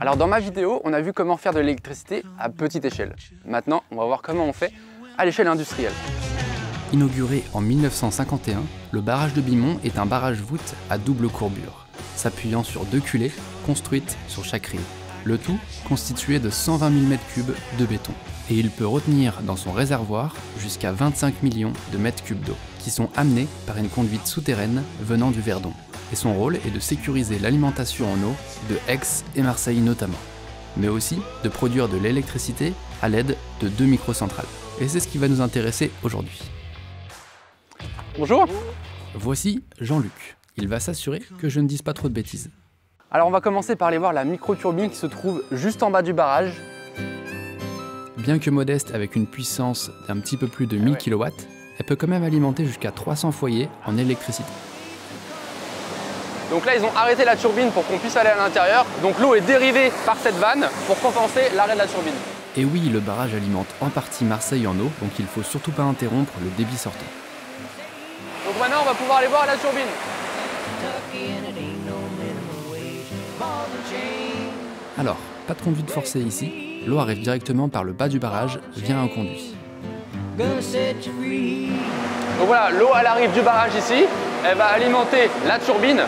Alors dans ma vidéo, on a vu comment faire de l'électricité à petite échelle. Maintenant, on va voir comment on fait à l'échelle industrielle. Inauguré en 1951, le barrage de Bimont est un barrage-voûte à double courbure, s'appuyant sur 2 culées construites sur chaque rive. Le tout constitué de 120 000 m3 de béton. Et il peut retenir dans son réservoir jusqu'à 25 millions de mètres cubes d'eau, qui sont amenés par une conduite souterraine venant du Verdon. Et son rôle est de sécuriser l'alimentation en eau de Aix et Marseille notamment, mais aussi de produire de l'électricité à l'aide de 2 microcentrales. Et c'est ce qui va nous intéresser aujourd'hui. Bonjour. Voici Jean-Luc. Il va s'assurer que je ne dise pas trop de bêtises. Alors on va commencer par aller voir la micro-turbine qui se trouve juste en bas du barrage. Bien que modeste avec une puissance d'un petit peu plus de 1000 kW, elle peut quand même alimenter jusqu'à 300 foyers en électricité. Donc là ils ont arrêté la turbine pour qu'on puisse aller à l'intérieur. Donc l'eau est dérivée par cette vanne pour compenser l'arrêt de la turbine. Et oui, le barrage alimente en partie Marseille en eau, donc il ne faut surtout pas interrompre le débit sortant. Donc maintenant on va pouvoir aller voir la turbine. Alors, pas de conduite forcée ici, l'eau arrive directement par le bas du barrage via un conduit. Donc voilà, l'eau elle arrive du barrage ici, elle va alimenter la turbine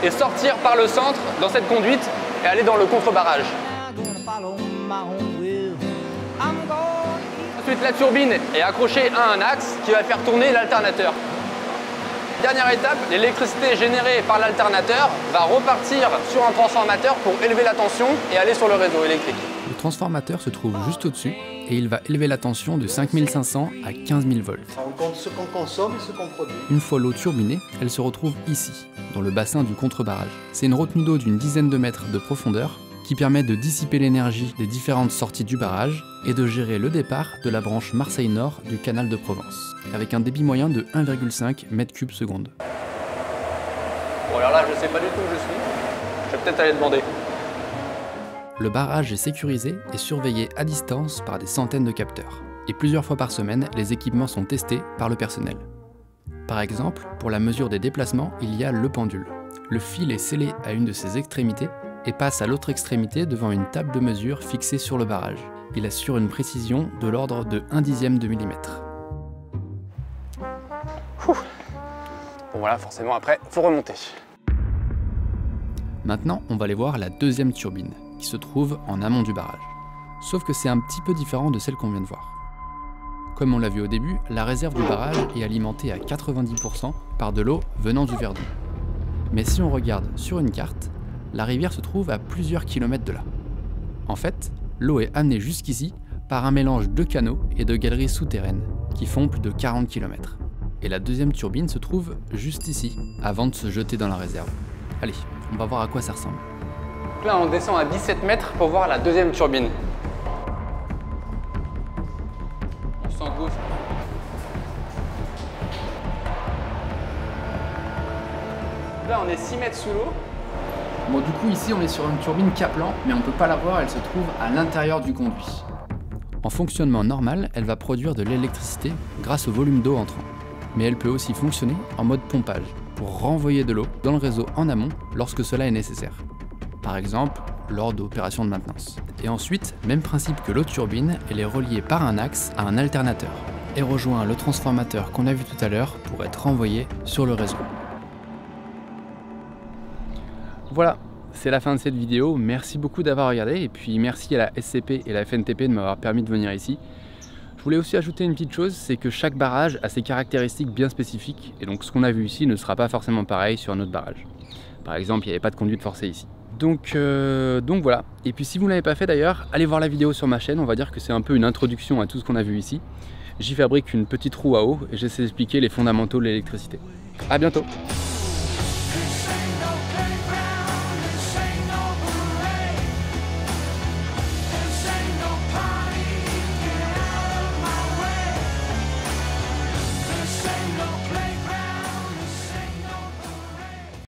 et sortir par le centre dans cette conduite et aller dans le contre-barrage. Ensuite la turbine est accrochée à un axe qui va faire tourner l'alternateur. Dernière étape, l'électricité générée par l'alternateur va repartir sur un transformateur pour élever la tension et aller sur le réseau électrique. Le transformateur se trouve juste au-dessus et il va élever la tension de 5500 à 15 000 volts. On compte ce qu'on consomme et ce qu'on produit. Une fois l'eau turbinée, elle se retrouve ici, dans le bassin du contre-barrage. C'est une retenue d'eau d'une dizaine de mètres de profondeur qui permet de dissiper l'énergie des différentes sorties du barrage et de gérer le départ de la branche Marseille-Nord du canal de Provence, avec un débit moyen de 1,5 m3 seconde. Bon alors là, je sais pas du tout où je suis. Je vais peut-être aller demander. Le barrage est sécurisé et surveillé à distance par des centaines de capteurs. Et plusieurs fois par semaine, les équipements sont testés par le personnel. Par exemple, pour la mesure des déplacements, il y a le pendule. Le fil est scellé à une de ses extrémités et passe à l'autre extrémité devant une table de mesure fixée sur le barrage. Il assure une précision de l'ordre de 1/10 de millimètre. Bon voilà, forcément après, faut remonter. Maintenant, on va aller voir la deuxième turbine, qui se trouve en amont du barrage. Sauf que c'est un petit peu différent de celle qu'on vient de voir. Comme on l'a vu au début, la réserve du barrage est alimentée à 90% par de l'eau venant du Verdon. Mais si on regarde sur une carte, la rivière se trouve à plusieurs kilomètres de là. En fait, l'eau est amenée jusqu'ici par un mélange de canaux et de galeries souterraines qui font plus de 40 km. Et la deuxième turbine se trouve juste ici, avant de se jeter dans la réserve. Allez, on va voir à quoi ça ressemble. Là, on descend à 17 mètres pour voir la deuxième turbine. On s'engouffre. Là, on est 6 mètres sous l'eau. Bon, du coup, ici, on est sur une turbine Kaplan, mais on ne peut pas la voir, elle se trouve à l'intérieur du conduit. En fonctionnement normal, elle va produire de l'électricité grâce au volume d'eau entrant. Mais elle peut aussi fonctionner en mode pompage, pour renvoyer de l'eau dans le réseau en amont lorsque cela est nécessaire. Par exemple, lors d'opérations de maintenance. Et ensuite, même principe que l'autre turbine, elle est reliée par un axe à un alternateur et rejoint le transformateur qu'on a vu tout à l'heure pour être renvoyée sur le réseau. Voilà, c'est la fin de cette vidéo. Merci beaucoup d'avoir regardé et puis merci à la SCP et la FNTP de m'avoir permis de venir ici. Je voulais aussi ajouter une petite chose, c'est que chaque barrage a ses caractéristiques bien spécifiques et donc ce qu'on a vu ici ne sera pas forcément pareil sur un autre barrage. Par exemple, il n'y avait pas de conduite forcée ici. Donc voilà. Et puis si vous ne l'avez pas fait d'ailleurs, allez voir la vidéo sur ma chaîne, on va dire que c'est un peu une introduction à tout ce qu'on a vu ici. J'y fabrique une petite roue à eau et j'essaie d'expliquer les fondamentaux de l'électricité. A bientôt!